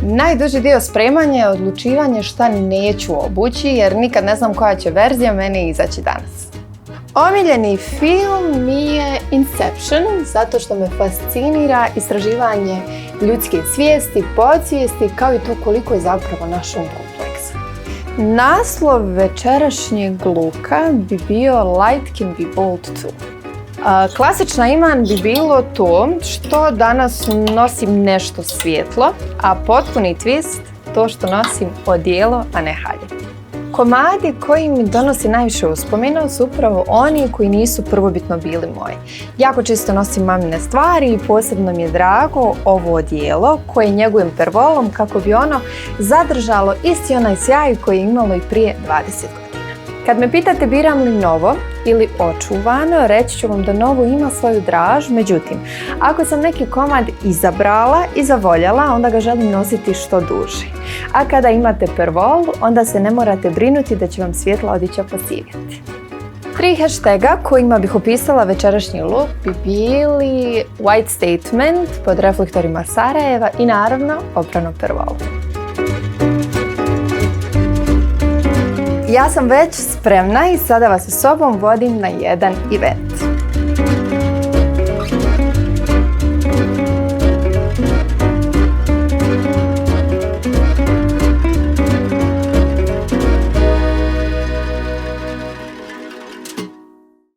Najduži dio spremanja je odlučivanje šta neću obući jer nikad ne znam koja će verzija meni izaći danas. Omiljeni film mi je Inception zato što me fascinira istraživanje ljudske svijesti, podsvijesti kao i to koliko je zapravo naš um kompleksan. Naslov večerašnjeg luka bi bio Light can be bold too. Klasična iman bi bilo to što danas nosim nešto svjetlo, a potpuni twist to što nosim odijelo, a ne haljinu. Komadi koji mi donosi najviše uspomena su upravo oni koji nisu prvobitno bili moji. Jako često nosim mamine stvari i posebno mi je drago ovo odijelo koje njegujem pervolom kako bi ono zadržalo isti onaj sjaj koji je imalo i prije 20 godina. Kad me pitate biram li novo ili očuvano, reći ću vam da novo ima svoju draž, međutim, ako sam neki komad izabrala i zavoljela, onda ga želim nositi što duže. A kada imate pervol, onda se ne morate brinuti da će vam svjetla odjeća posivjeti. 3 hashtaga kojima bih opisala večerašnji look bi bili White Statement pod reflektorima Sarajeva i naravno oprano pervol. Ja sam već spremna i sada vas sa sobom vodim na jedan event.